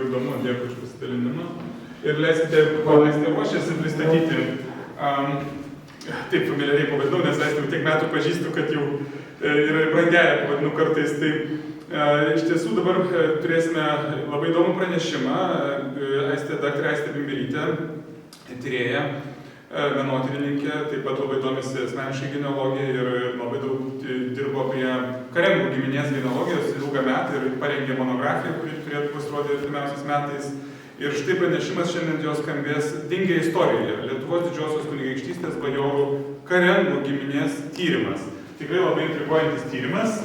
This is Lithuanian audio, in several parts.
įdomu, dėkui už pasidalinimą. Ir leiskite, kol Aistė ruošiasi pristatyti, taip familiariai pavadinau, nes Aistė jau tiek metų pažįstu, kad jau yra brangelė pavadinu kartais. Tai iš tiesų dabar turėsime labai įdomų pranešimą. Daktarė Aistė Bimbirytė, tyrėja, menotyrininkė, taip pat labai domisi asmeniškai genealogija ir labai daug dirbo prie Karengų giminės genealogijos ilgą metą ir parengė monografiją, kuri turėtų pasirodyti artimiausiais metais. Ir štai pranešimas šiandien jos skambės Dingę istorijoje. Lietuvos didžiosios kunigaikštystės bajorų Karengų giminės tyrimas. Tikrai labai intriguojantis tyrimas.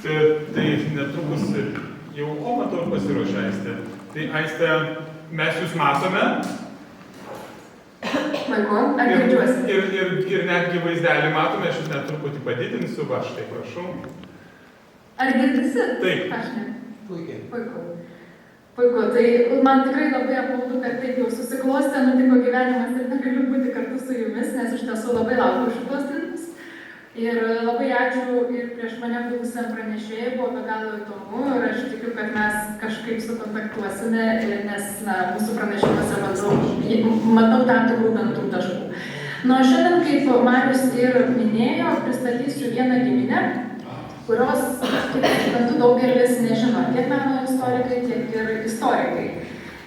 Tai netrukus jau, matau, pasiruošė Aistė. Tai Aistė, mes jūs matome. Puiku, ar girdžiuosi? Ir netgi vaizdelį matome, aš jūs net truputį padidinsiu, va štai prašau. Ar girdisi? Taip. Aš ne. Puikiai. Puiku, tai man tikrai labai apmaudu, kad taip jau susiklostė, nutiko gyvenimas ir negaliu būti kartu su jumis, nes iš tiesų labai laukiu šitos tyrimus. Ir labai ačiū ir prieš mane buvusiam pranešėjai, buvo be galo įdomu ir aš tikiu, kad mes kažkaip sukontaktuosime, nes mūsų pranešimuose matau tam tikrų bendrų taškų. Nu, šiandien, kaip Marius ir minėjo, pristatysiu vieną giminę, kurios, kaip suprantu, daugelis nežino, tiek meno istorikai, tiek ir istorikai.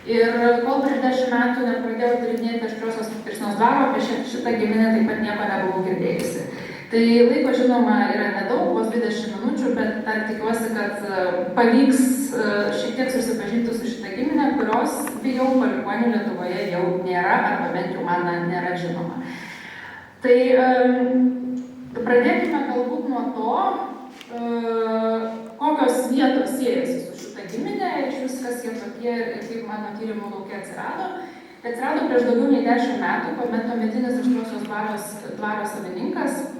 Ir kol prieš 10 metų nepradėjau tyrinėti Aštriosios Kirsnos dvaro, apie šitą giminę taip pat nieko nebuvau girdėjusi. Tai laiko, žinoma, yra nedaug, vos 20 minučių, bet dar tikiuosi, kad pavyks šiek tiek susipažinti su šitą giminę, kurios, bijau, palikuonių Lietuvoje jau nėra, arba bent jau man nėra žinoma. Tai pradėkime galbūt nuo to, kokios vietos siejasi su šitą giminę ir viskas jie tokie ir kaip mano tyrimų lauke atsirado. Tai atsirado prieš daugiau nei 10 metų, kuomet tuometinis Aštriosios dvaro savininkas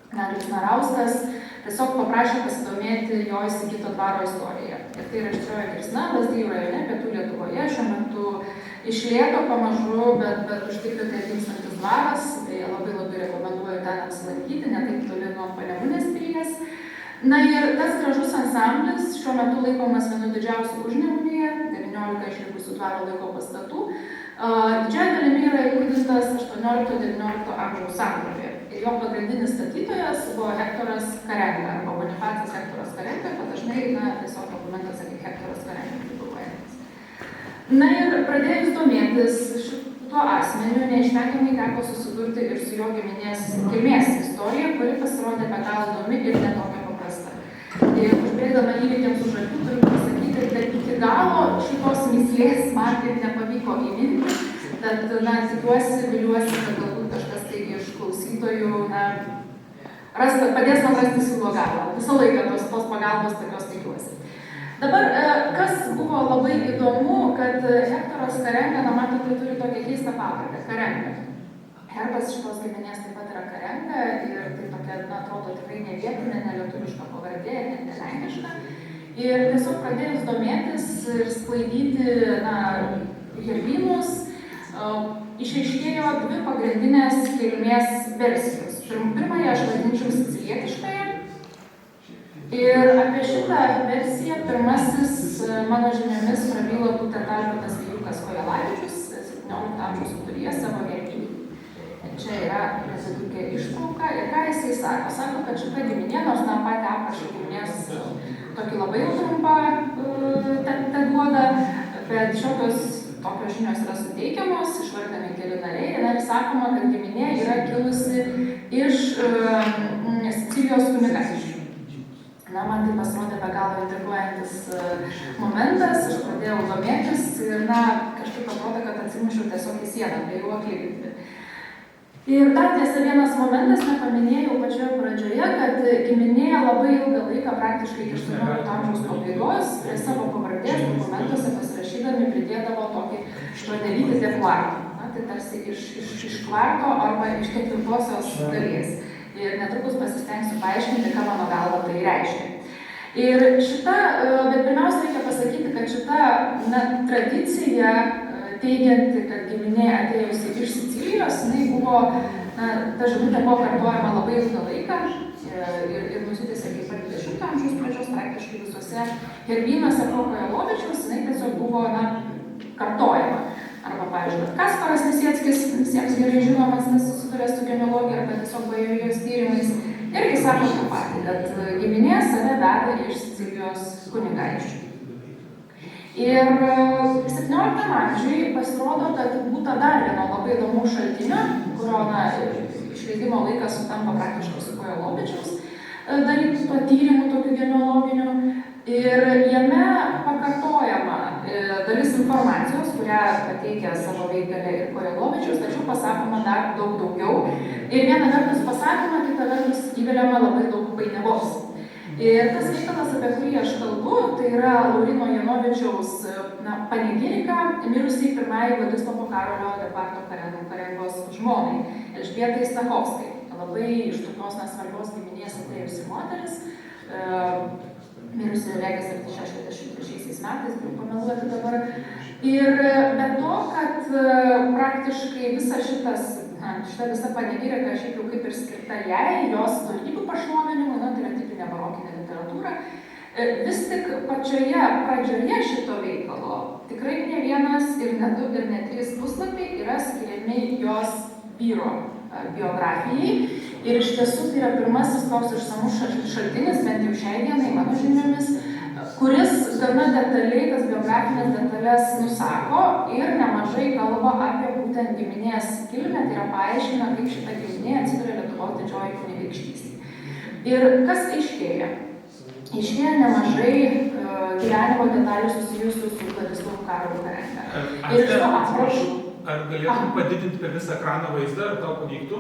Narius Narauskas tiesiog paprašė pasidomėti jo įsigyto dvaro istoriją. Ir tai yra Aštrioji Kirsna, Lazdijų rajone, pietų Lietuvoje, šiuo metu iš lėto pamažu, bet užtikrintai atgimstantis dvaras, tai labai rekomenduoju ten apsilankyti, ne taip toli nuo Panemunės pilies. Na ir tas gražus ansamblis šiuo metu laikomas vienu didžiausių Užnemunėje, 19 išlikusių dvaro laiko pastatų. Didžiąja dalimi yra įkurdintas 18-19 amžiaus sandūroje. Ir jo pagrindinis statytojas buvo Hektoras Karenga, arba Bonifacas Hektoras Karenga, bet dažnai tiesiog dokumentuose kaip Hektoras Karenga figūruojantis. Na ir pradėjus domėtis šituo asmeniu, neišvengiamai teko susidurti ir su jo giminės kilmės istorija, kuri pasirodė be galo įdomi ir netokia paprasta. Ir užbėgdama įvykiams už akių turiu pasakyti, kad iki galo šitos mįslės man ir nepavyko įminti, tad, tikiuosi, viliuosi, kad galbūt kažkas tai iš klausytojų, padės man rasti siūlo galą. Visą laiką tos pagalbos tokios tikiuosi. Dabar, kas buvo labai įdomu, kad Hektoras Karenga, matote, turi tokią keistą pavardę, Karenga. Herbas šitos giminės taip pat yra Karenga ir tai tokia, atrodo, tikrai ne vietinė, ne lietuviška pavardė, ne lenkiška. Ir tiesiog pradėjus domėtis ir sklaidyti herbynus, išaiškėjo dvi pagrindinės kilmės versijos. Pirmąją aš vadinčiau sicilietiškąją. Ir apie šitą versiją pirmasis mano žiniomis prabylo būtent Albertas Vijūkas Kojelavičius, 17 amžiaus viduryje savo vertybų. Čia yra tokia ištrauka ir ką jisai sako. Sako, kad šita giminė, nors patį aprašą giminės tokį labai jau trumpą te duoda, bet šiokios tokios žinios yra suteikiamos, išvardami keli nariai, ir sakoma, kad giminė yra kilusi iš Sicilijos kunigaikščių. Man tai pasirodė be galo intriguojantis momentas, aš pradėjau domėtis ir kažkaip atrodo, kad atsimušiau tiesiog į sieną, tai jau atlyginti. Ir dar tiesa vienas momentas, nepaminėjau pačioje pradžioje, kad giminė labai ilgą laiką, praktiškai iki 18 amžiaus pabaigos, prie savo pavardės dokumentuose pasirašydami pridėdavo tokį švadelytį de kvarto. Tai tarsi iš kvarto arba iš ketvirtosios dalies. Ir netrukus pasistengsiu paaiškinti, ką mano galva tai reiškia. Ir bet pirmiausia reikia pasakyti, kad šita tradicija, teigianti, kad giminė atėjusi iš Sicilijos, buvo, ta žinutė buvo kartojama labai ilgą laiką ir nusitęsė kaip per 20 amžiaus pradžios praktiškai visuose herbynuose po Kojelavičiaus, tiesiog buvo pavyzdžiui, Kasparas Lisieckis, visiems gerai žinomas, nes susiduria su genealogija arba tiesiog bajorijos tyrimais, irgi sako tą patį, kad giminė save veda iš Sicilijos kunigaikščių. Ir 17 amžiui pasirodo, kad būta dar vieno labai įdomaus šaltinio, kurio išleidimo laikas sutampa praktiškai su Kojolovičiaus darytų to tyrimų tokių genealoginių. Ir jame pakartojama dalis informacijos, kurią pateikia savo veikalė ir Kojolovičius, tačiau pasakoma dar daug daugiau. Ir viena vertus pasakoma, kita vertus įveliama labai daug painiavos. Ir tas veikalas, apie kurį aš kalbu, tai yra Laurino Janovičiaus panegirika mirusiai pirmai Vladislovo Karolio Departo Karengos žmonai, Elžbietai Stachovskai. Labai iš tokios svarbios giminės atėjusi moteris, mirusi regis 63 metais, galiu pameluoti dabar. Ir be to, kad praktiškai šita visa panegirika šiaip jau kaip ir skirta jai, jos dorybių pašlovinimui, tai yra tipinė barokinė literatūra, vis tik pačioje pradžioje šito veikalo tikrai ne vienas ir ne du ir ne trys puslapiai yra skiriami jos vyro biografijai. Ir iš tiesų tai yra pirmasis toks išsamus šaltinis, bent jau šiai dienai, mano žiniomis, kuris gana detaliai tas biografinės detalės nusako ir nemažai kalba apie būtent giminės kilmę, tai yra paaiškina, kaip šita giminė atsiduria Lietuvos didžioji kunigaikštystė. Ir kas aiškėja? Aiškėja nemažai gyvenimo detalių susijusių su Vladislovu Karoliu Karenga. Ir iš to atsiprašau. Ar galėtum padidinti per visą ekraną vaizdą, ar tau pavyktų?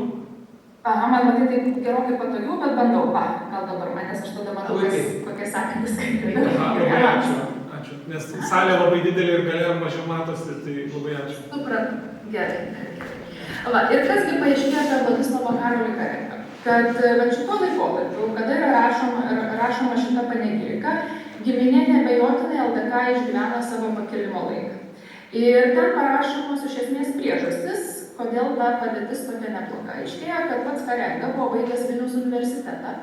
Aha, man matai tai gerokai patogiau, bet bandau. Gal dabar manęs aš tada matau, kokie sakantis skaitrai. Labai ačiū. Nes salė labai didelė ir galia mažiau matosi, tai labai ačiū. Suprantu. Gerai. Ir kasgi paaiškėjo apie Vladislovo Karolį Karengą? Kad šituo laikotarpiu, kada yra rašoma šita panegirika, giminė neabejotinai LDK išgyvena savo pakilimo laiką. Ir ten parašomos iš esmės priežastis, kodėl ta padėtis tokia nebloga. Aiškėja, kad pats Karenga buvo baigęs Vilniaus universitetą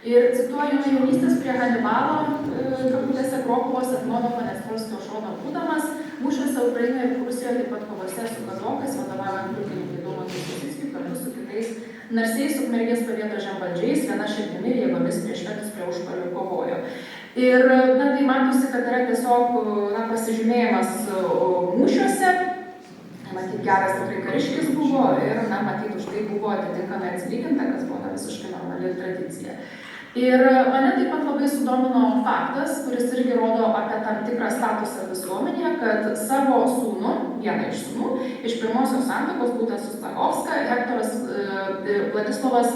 ir cituoju, jaunystės prie Hanibalo, kabutėse Krokuvos ir Monovo Nesvorskio šono būdamas, mūšiuose Ukrainoje ir Rusijoje, taip pat kovose su kazokais, vadovaujant pulkininkui Daumantui Sosickiui, kartu su kitais narsiais Ukmergės pavietos žemvaldžiais, viena širdimi ir jėgomis prieš švedus prie užpalių kovojo. Ir tai matosi, kad yra tiesiog pasižymėjimas mūšiuose, matyt, geras tikrai kariškis buvo ir, matyt, už tai buvo atitinkamai atsilyginta, kas buvo visiškai normali tradicija. Ir mane taip pat labai sudomino faktas, kuris irgi rodo apie tam tikrą statusą visuomenėje, kad savo sūnų, vieną iš sūnų, iš pirmosios santuokos, būtent su Stachovska, Vladislovas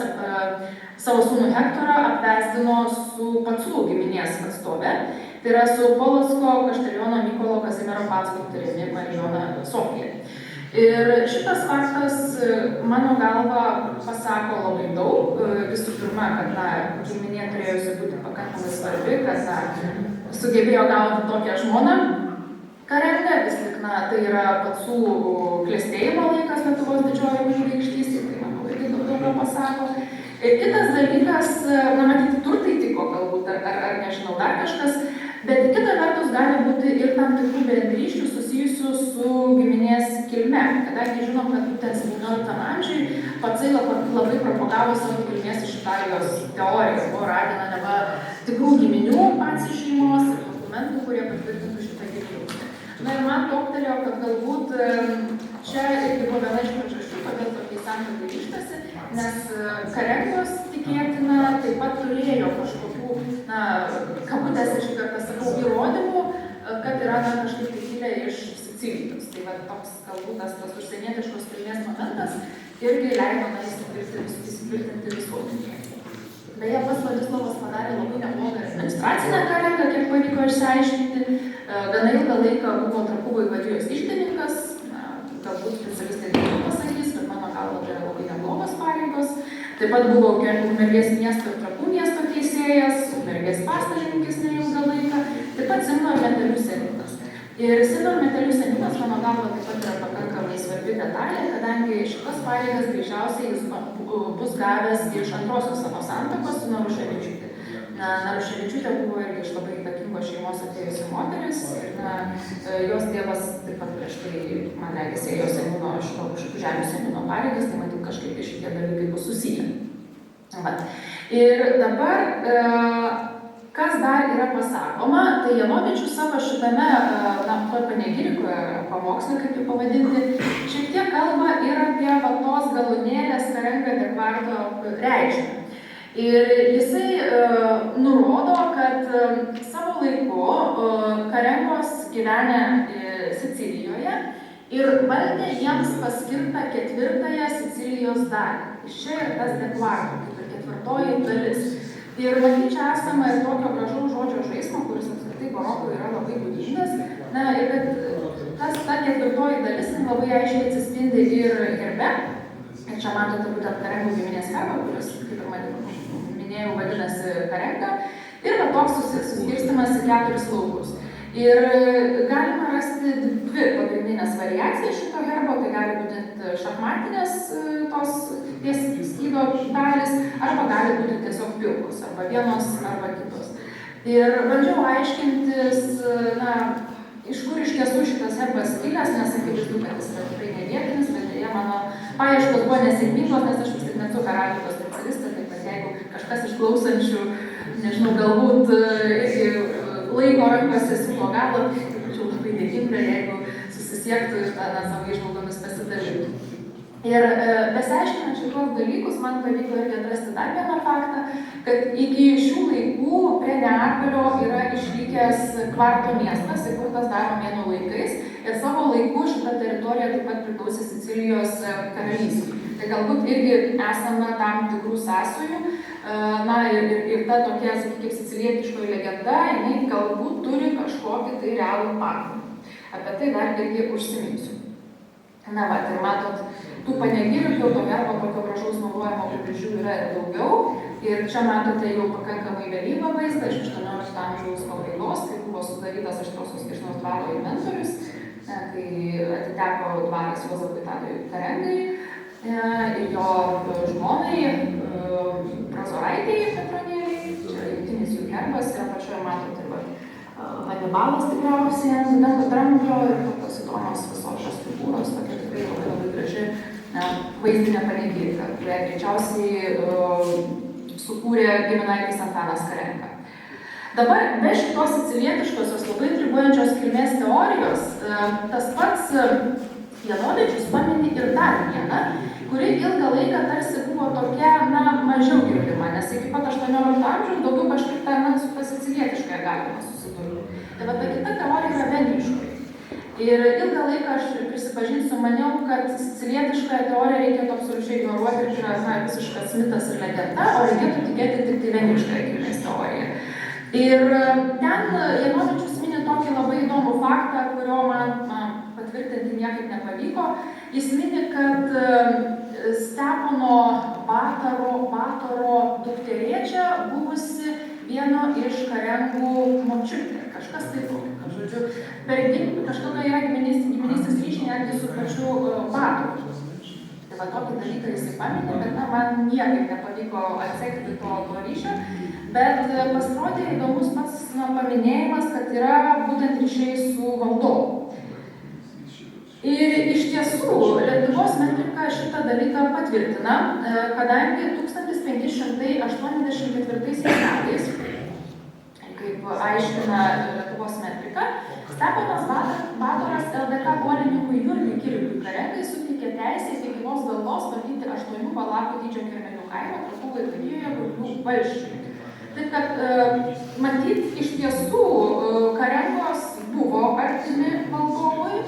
savo sūnų Hektorą apvesdino su Pacų giminės atstove, tai yra su Polocko Kašteliono Mykolo Kazimiero Pacų dukterimi Marijona Sofija. Ir šitas faktas, mano galva, pasako labai daug. Visų pirma, kad giminė turėjusi būti pakankamai svarbi, kad sugebėjo gauti tokią žmoną Karengą, vis tik tai yra Pacų klestėjimo laikas Lietuvos didžioji kunigaikštystė, tai manau irgi daug pasako. Kitas dalykas, matyti, turtai tiko galbūt, ar nežinau, dar kažkas, bet kita vertus gali būti ir tam tikrų bendrysčių susijusių su giminės kilme, kadangi žinom, kad būtent 17 amžiui Pacai labai propagavo savo kilmės iš Italijos teoriją, buvo ragina neva tikrų giminių Pacų šeimos ir dokumentų, kurie patvirtintų šitą giminę. Ir man toktelėjo, kad galbūt čia irgi buvo viena iš priežasčių, kodėl tokiai santuokai ryžtasi, nes Karengos tikėtina taip pat turėjo kažkokių, kabutėse šį kartą sakau, įrodymų, kad yra kažkaip tai kilę iš Sicilijos. Tai toks galbūt tas užsienietiškos kilmės momentas irgi leido įsitvirtinti visuomenėje. Beje, pats Vladislovas padarė labai neblogą administracinę Karengą, kiek pavyko išsiaiškinti. Gana ilgą laiką buvo Trakų vaivadijos iždininkas, galbūt specialistai taip pasakys, bet mano galva tai yra labai neblogos pareigos. Taip pat buvo Ukmergės miesto ir Trakų miesto teisėjas, Ukmergės pastalininkis neilgą laiką, taip pat Simno ir Metelių seniūnas. Ir Simno ir Metelių seniūnas, mano galva, taip pat yra pakankamai svarbi detalė, kadangi šitas pareigas greičiausiai jis bus gavęs iš antrosios savo santuokos su Naruševičiūtė. Naruševičiūtė buvo irgi iš labai įtakingos šeimos atėjusi moteris ir jos tėvas taip pat prieš tai, man regis, ėjo seniūno, šitų žemių seniūno pareigas, tai matyt kažkaip šitie dalykai bus susiję. Ir dabar, kas dar yra pasakoma, tai Janovičius savo šitame panegirikoje, pamoksle, kaip jį pavadinti, šiek tiek kalba ir apie tos galūnėlės Karenga de Quarto reikšmę. Ir jisai nurodo, kad savo laiku Karengos gyvenę Sicilijoje ir valdė jiems paskirtą 4-ąją Sicilijos dalį. Iš čia ir tas de Quarto, kaip ir 4-oji dalis. Ir matyt, čia esama ir tokio gražaus žodžio žaismo, kuris apskritai barokui yra labai būdingas. Ir kad ta 4-oji dalis labai aiškiai atsispindi ir herbe. Ir čia matote būtent Karengų giminės herbą, kuris, kaip ir minėjau, vadinasi Karenga. Ir toks suskirstimas į 4 laukus. Ir galima rasti 2 pagrindinės variacijas šito herbo, tai gali būti šachmatinės tos skydo dalis, arba gali būti tiesiog pilkos, arba vienos, arba kitos. Ir bandžiau aiškintis, iš kur iš tiesų šitas herbas kilęs, nes akivaizdu, kad jis yra tikrai ne vietinis, bet jie mano paieškos buvo nesėkmingos, nes aš vis tik nesu karaliukos specialistė, taip kad jeigu kažkas iš klausančių, nežinau, galbūt laiko rankose siūlo galą, tai būčiau labai dėkinga, jeigu susisiektų ir savo įžvalgomis pasidalintų. Ir besiaiškinant šitos dalykus, man pavyko irgi atrasti dar vieną faktą, kad iki šių laikų prie Neapolio yra išlikęs Kvarto miestas, įkurtas dar Romėnų laikais, ir savo laiku šita teritorija taip pat priklausė Sicilijos karalystei. Tai galbūt irgi esame tam tikrų sąsajų, ir ta tokia, sakykime, sicilietiškoji legenda, jinai galbūt turi kažkokį tai realų pagrindą. Apie tai dar irgi užsiminsiu. Ir matot, tų panegirių, to herbo tokio gražaus naudojimo pavyzdžių yra ir daugiau. Ir čia matote jau pakankamai vėlyvą vaizdą iš 18 amžiaus pabaigos, kai buvo sudarytas Aštrosios Kiršnos dvaro inventorius, kai atiteko dvaras Juozapui Tadui Karengai ir jo žmonai Prazoraitei Petronėlei. Čia jungtinis jų herbas ir apačioje matote Hanibalas tikriausiai ant dramblio ir tokios įdomios visos šios figūros, tokia tikrai labai graži vaizdinė panegirika, kurią greičiausiai sukūrė giminaitis Antanas Karenga. Dabar be šitos sicilietiškosios labai intriguojančios kilmės teorijos, tas pats Janovičius pamini ir dar vieną, kuri ilgą laiką tarsi buvo tokia, mažiau girdima, nes iki pat 18 amžiaus daugiau kažkaip su ta sicilietiškoje galima susidurti. Tai ta kita teorija yra vengriškoji. Ir ilgą laiką aš prisipažinsiu, maniau, kad sicilietišką teoriją reikėtų absoliučiai ignoruoti ir yra visiškas mitas ir legenda, o reikėtų tikėti tik tai vengrišką kilmės teoriją. Ir ten Janovičius mini tokį labai įdomų faktą, kurio man patvirtinti niekaip nepavyko. Jis mini, kad Stepono Batoro dukterėčia buvusi vieno iš Karengų močiutė. Kažkas tai tokio, žodžiu, kažkokio yra giminystės ryšiai netgi su pačiu Batoru. Tai tokį dalyką jisai paminė, bet man niekaip nepavyko atsekti to ryšio. Bet pasirodė įdomus pats paminėjimas, kad yra būtent ryšiai su valdovu. Ir iš tiesų Lietuvos metrika šitą dalyką patvirtina, kadangi 1584 metais, kaip aiškina Lietuvos metrika, Steponas Batoras LDK bolininkui Jurgiui Kiriliui Karengai suteikė teisę iki gyvos galvos valdyti 8 valakų dydžio Kirmėlių kaimą Trakų vaivadijoje Gurlių valsčiuje. Taip kad, matyt, iš tiesų Karengos buvo artimi valdovui,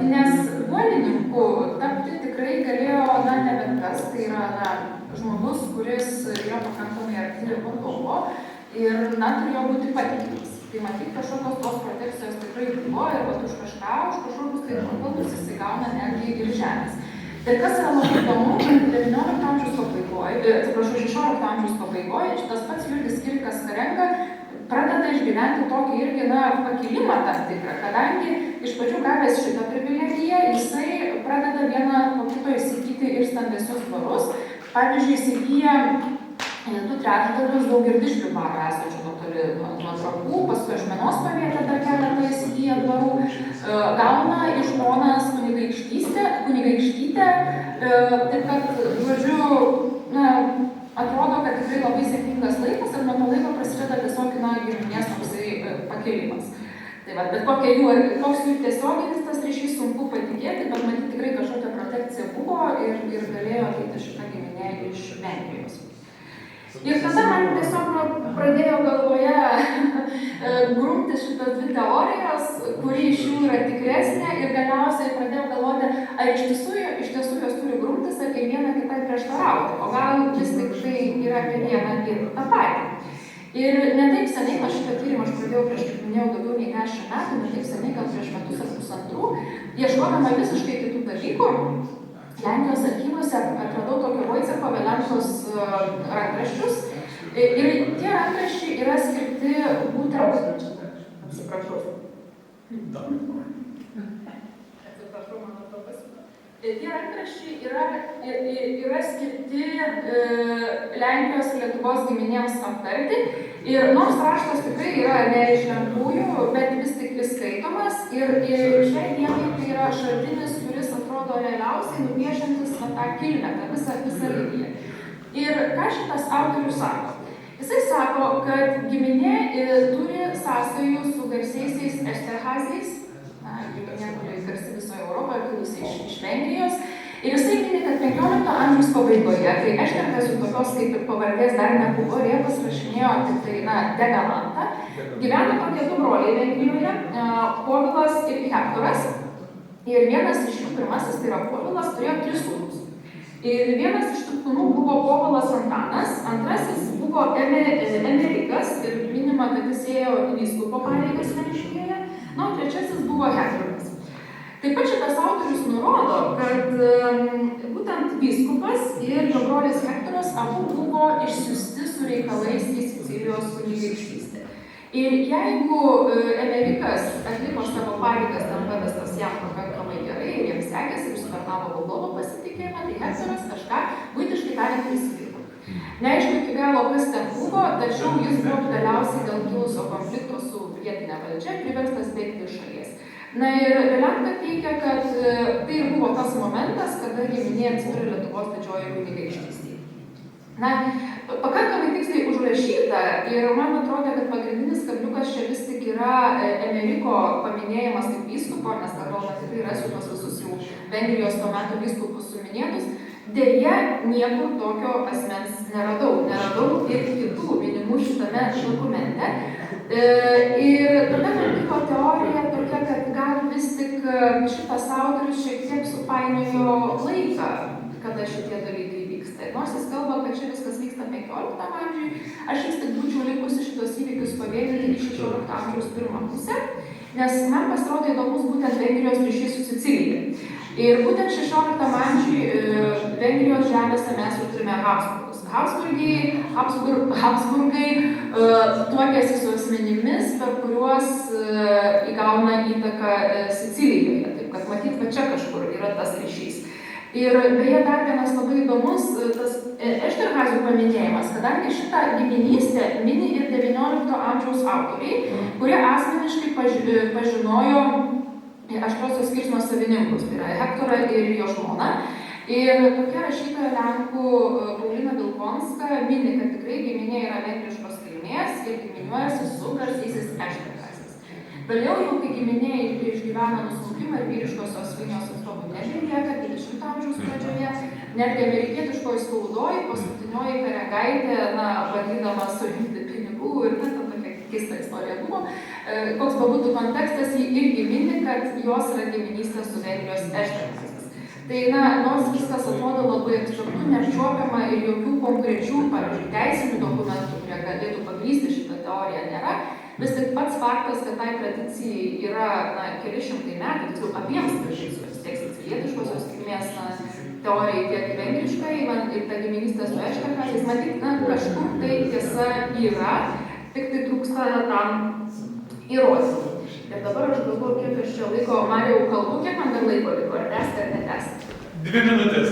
nes bolininkų tapti tikrai galėjo ne bet kas, tai yra žmogus, kuris yra pakankamai arti valdovo ir turėjo būti patikimas. Tai matyt, kažkokios tos protekcijos tikrai buvo ir už kažkokius tai nuopelnus jisai gauna netgi ir žemės. Ir kas yra labai įdomu, kad 19 amžiaus pabaigoje, 16 amžiaus pabaigoje, šitas pats Jurgis Kirikas Karenga pradeda išgyventi tokį irgi pakilimą tam tikrą, kadangi iš pradžių gavęs šitą privilegiją, jisai pradeda vieną po kito įsigyti ir stambesnius dvarus. Pavyzdžiui, įsigyja 2/3 Daugirdiškių dvaro esančių netoli nuo trakų, paskui Ažmenos pavietę dar keletą įsigyję dvarų, gauna į žmonas kunigaikštytę, taip kad, žodžiu, atrodo, kad tikrai labai sėkmingas laikas ir nuo to laiko prasideda tiesiog giminės toksai pakėlimas. Tai va, bet koks jų tiesioginis tas ryšys sunku patikėti, bet matyti tikrai kažkokia protekcija buvo ir galėjo ateiti šitą giminę iš Vengrijos. Ir tada man tiesiog pradėjo galvoje grumtis šitas dvi teorijos, kuri iš jų yra tikresnė ir galiausiai pradėjau galvoti, ar iš tiesų jos turi grumtis, ar kiekviena kitai prieštarauti, o gal vis tik tai yra apie vieną ir tą patį. Ir ne taip seniai, aš šitą tyrimą aš pradėjau prieš, kaip minėjau, daugiau nei 10 metų, ne taip seniai, gal prieš metus ar pusantrų, ieškodama visiškai kitų dalykų, Lenkijos archyvuose atradau tokio Vojcecho Velenkos rankraščius ir tie rankraščiai yra skirti būtent... Atsiprašau, mano to pasiūlė. Tie rankraščiai yra skirti Lenkijos ir Lietuvos giminėms aptarti ir nors raštas tikrai yra ne iš lengvųjų, bet vis tik vis skaitomas ir šiai dienai tai yra šaltinis, kuris atrodo realiausiai nupiešiantis tą kilmę, tą visą liniją. Ir ką šitas autorius sako? Jisai sako, kad giminė turi sąsajų su garsiaisiais Esterhaziais, giminė, kuri garsi visoje Europoje, kilusi iš Vengrijos. Ir jisai mini, kad 15 amžiaus pabaigoje, kai Ešterhazių tokios kaip ir pavardės dar nebuvo, ir jie pasirašinėjo tik tai, degalantą, gyveno tokie du broliai Vengrijoje, Povilas ir Hektoras. Ir vienas iš jų, pirmasis, tai yra Povilas, turėjo 3 sūnus. Ir vienas iš tų sūnų buvo Povilas Antanas, antrasis buvo Emerikas ir minima, kad jis ėjo vyskupo pareigas Vengrijoje, o trečiasis buvo Hektoras. Taip pat šitas autorius nurodo, kad būtent vyskupas ir jo brolis Hektoras abu buvo išsiųsti su reikalais į Sicilijos kunigaikštystę. Ir jeigu Emerikas atliko savo pareigas, tam pavestas jam pakankamai gerai, ir jiems sekėsi ir sutarnavo valdovo pasitikėjimą, tai Hektoras kažką buitiškai tariant prisidirbo. Neaišku iki galo, kas ten buvo, tačiau jis buvo galiausiai dėl kilusio konflikto su vietinė valdžia priverstas bėgti iš šalies. Na ir Velenka teigia, kad tai ir buvo tas momentas, kada giminė atsidūrė Lietuvos didžiojoje kunigaikštystėje. Na, pakankamai tiksliai užrašyta ir man atrodo, kad pagrindinis kabliukas čia vis tik yra Emeriko paminėjimas kaip vyskupo, nes gal tikrai rasiu tos visus jau Vengrijos tuo metu vyskupus suminėtus. Deja, niekur tokio asmens neradau ir kitų minimų šitame dokumente. Ir tada man liko teorija tokia, kad gal vis tik šitas autorius šiek tiek supainiojo laiką, kada šitie dalykai vyksta. Nors jis kalba, kad čia viskas vyksta 15 amžiui, aš vis tik būčiau likusi šitos įvykius pavienyti į 16 amžiaus pirmą pusę, nes man pasirodė įdomus būtent Vengrijos ryšys su Sicilija. Ir būtent 16 amžiui Vengrijos žemėse mes jau turime Habsburgus. Habsburgai tuokėsi su asmenimis, per kuriuos įgauna įtaką Sicilijoje. Taip kad matyt, va čia kažkur yra tas ryšys. Ir beje, dar vienas labai įdomus tas Ešterhazių paminėjimas, kadangi šitą giminystę mini ir 19 amžiaus autoriai, kurie asmeniškai pažinojo aštriosios skirsnio savininkus, tai yra Hektorą ir jo žmoną. Ir tokia rašytoja Lenkų Paulina Vilkonska mini, kad tikrai giminė yra vengriškos kilmės ir giminiuojasi su garsiaisiais Ešterhaziais. Vėliau jau, kai giminė išgyvena nusmukimą ir vyriškosios linijos atstovų nebelieka, 20 amžiaus pradžioje, netgi amerikietiškoji spaudoj, paskutinioji Karegaitė, bandydama surinkti pinigų ir tokia keista istorija buvo. Koks būtų kontekstas, jį irgi mini, kad jos yra giminystė su Vengrijos Ešterhaziais. Tai, nors viskas atrodo labai abstraktu, neapčiuopiama ir jokių konkrečių, pavyzdžiui, teisinių dokumentų, kurie galėtų pagrįsti šitą teoriją, nėra, vis tik pats faktas, kad tai tradicijai yra keli šimtai metų, tiksliau abiems tradicijos, tiek sicilietiškosios kilmės teorijai, tiek vengriškai, ir ta giminystė su Ešterhaziais, matyt, kažkur tai tiesa yra, tik tai trūksta tam įrodymų. Ir dabar aš galvoju, kiek aš čia laiko, Marijau, kalbu, kiek man dar laiko liko, ar tęsti ar netęsti? 2 minutės.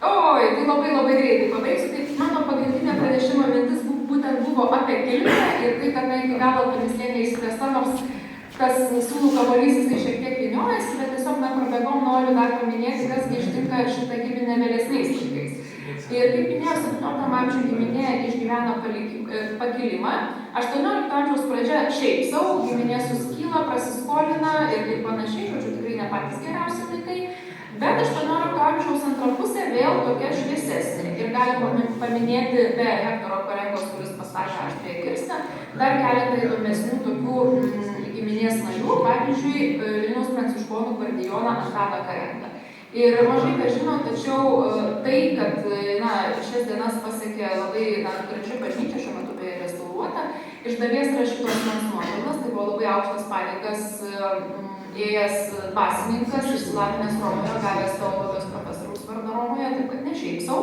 Oi, tai labai greitai pabaigsiu, tai mano pagrindinė buvo apie kilmę ir tai, kad iki galo ta mislė neišspręsta, nors tas siūlų kamuolys jisai šiek tiek vyniojasi, bet tiesiog prabėgom noriu dar paminėti, kas ištinka šitą giminę vėlesniais laikais. Ir kaip minėjau, 17 amžiuje giminė išgyveno pakilimą, 18 amžiaus pradžia šiaip savo, giminė suskyla, prasiskolina ir panašiai, žodžiu, tikrai ne patys geriausi laikai. Bet 18 amžiaus antra pusė vėl tokia šviesesnė. Ir galim paminėti be Hektoro Korengos, kuris pastatė Aštriąją kirstą, dar keletą įdomesnių tokių giminės narių, pavyzdžiui, Vilniaus pranciškonų gvardijoną Antaną Karengą. Ir mažai ką žino, tačiau tai, kad šias dienas pasiekė labai graži bažnyčia, šiuo metu beje restauruota, iš dalies rašytos mans nuopelnas, tai buvo labai aukštas pareigas ėjęs dvasininkas, išsilavinęs Romoje, gavęs teologijos profesoriaus vardą Romoje, taip kad ne šiaip sau.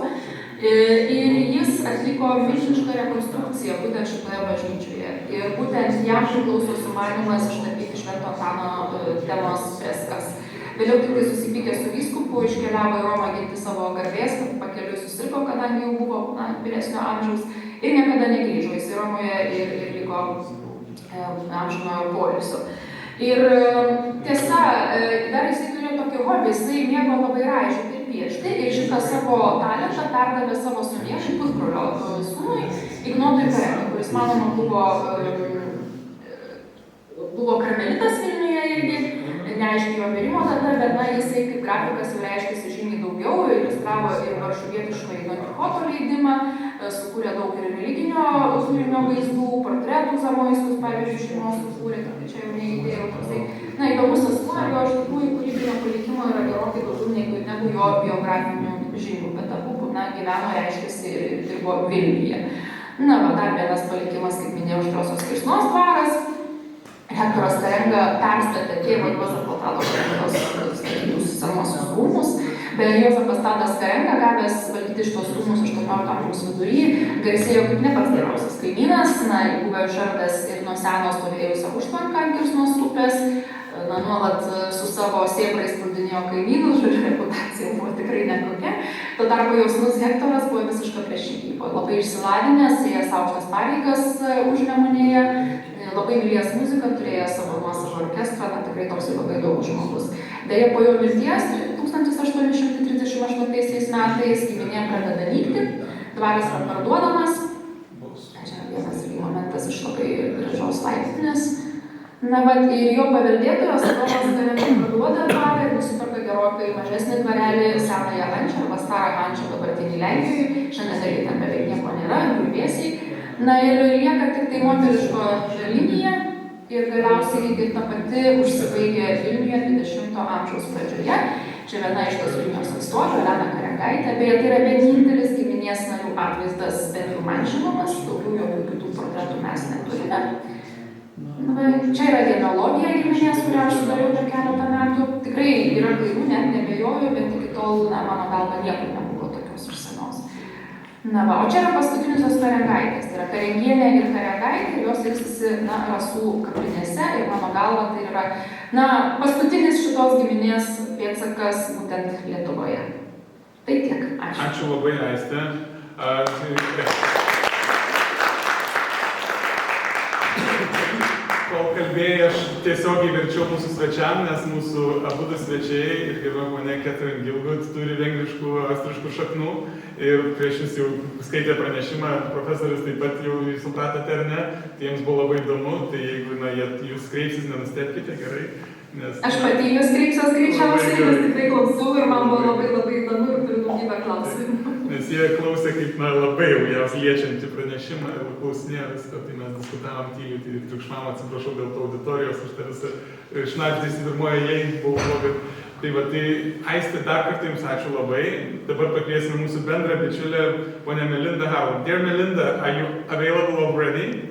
Ir jis atliko milžinišką rekonstrukciją būtent šitoje bažnyčioje. Ir būtent jam priklauso sumanymas ištapyti Švento Antano temos freskas. Vėliau tik susipykė su vyskupu, iškeliavo į Romą ginti savo garbės, pakeliui susirgo, kadangi jau buvo vyresnio amžiaus, ir niekada negrįžo. Jis į Romoje ir liko amžinojo poilsio. Ir tiesa, dar jisai turėjo tokį hobį, jisai mėgo labai raižyti ir piešti, ir šitą savo talentą perdavė savo sūnėnui, pusbrolio sūnui, Ignotui Karengui, kuris, manoma, buvo karmelitas Vilniuje irgi, neaiškiai jo mirimo data, bet jisai kaip grafikas jau reiškėsi žymiai daugiau, iliustravo ir varšuvietišką Don Kichoto leidimą, sukūrė daug ir religinio turinio vaizdų, portretų Zamoiskos, pavyzdžiui, šeimos sukūrė, tai čia jau neįdėjau toksai. Įdomus asmuo, jo iš tikrųjų kūrybinio palikimo yra gerokai daugiau negu jo biografinių žinių, bet abu gyveno, reiškėsi ir dirbo Vilniuje. Dar vienas palikimas, kaip minėjau, Štrosios Kirsnos dvaras. Hektoras Karenga perstatė tėvo Juozapo Tado Karengos statytus senuosius rūmus. Beje, Juozapas Tadas Karenga, gavęs valdyti šitos rūmus 18 amžiaus vidury, garsėjo kaip ne pats geriausias kaimynas, buvo išardęs ir nuo seno stovėjusią užtvanką ant Kirsnos upės, nuolat su savo sėbrais puldinėjo kaimynus, žodžiu, reputacija buvo tikrai nekokia. Tuo tarpu jo sūnus Hektoras buvo visiška priešingybė, labai išsilavinęs, ėjęs aukštas pareigas Užnemunėje, labai mylėjęs muziką, turėjęs savo nuosavą orkestrą, tikrai toks labai daug žmogus. Deja, po jo mirties 1838 metais giminė pradeda nykti, dvaras yra parduodamas. Čia vienas momentas iš labai gražios laiptinės. Ir jo paveldėtojas Adomas Karenga parduoda dvarą ir nusiperka gerokai mažesnį dvarelį, senąją Ančią arba starą Ančią dabartinį Lenkijoje. Šiandien ten beveik nieko nėra, griuvėsiai. Ir lieka tik tai moteriško linija ir galiausiai ir ta pati užsibaigė Vilniuje 20 amžiaus pradžioje. Čia viena iš tos Vilniaus atstovų, Elena Karengaitė, beje, tai yra vienintelis giminės narių atvaizdas, bent jau man žinomas, daugiau jokių kitų portretų mes neturime. Čia yra genealogija giminės, kurią aš sudariau per keletą metų. Tikrai yra klaidų, net nebejoju, bet iki tol, mano galva, niekur nebuvo tokios išsamios. O čia yra paskutiniosios Karengaitės, tai yra Karengienė ir Karengaitė, ir jos ilsisi rasų kapinėse, ir mano galva tai yra paskutinis šitos giminės pėdsakas būtent Lietuvoje. Tai tiek, ačiū. Ačiū labai, Aiste. Kol kalbėjai, aš tiesiogiai verčiau mūsų svečiam, nes mūsų abudu svečiai ir gerbiama ponia Catherine Gilgut turi vengriškų, austriškų šaknų. Ir prieš jūs jau skaitė pranešimą, profesorius taip pat jau supratote ar ne, tai jiems buvo labai įdomu, tai jeigu jūs kreipsis, nenustebkite, gerai. Aš pati jūs kreipsiuos greičiausiai, nes tikrai klausau ir man buvo labai įdomu ir turiu daugybę klausimų. Nes jie klausė kaip labai jau jas liečiantį pranešimą ir klausinėjo visko, tai mes diskutavom tyliai, tai triukšmam atsiprašau dėl to auditorijos, už tą visą šnabždėsi pirmoje jei buvo blogai. Tai Aiste, dar kartą jums ačiū labai. Dabar pakviesime mūsų bendrą bičiulę, ponę Melindą Harlan. Dear Melinda, are you available already?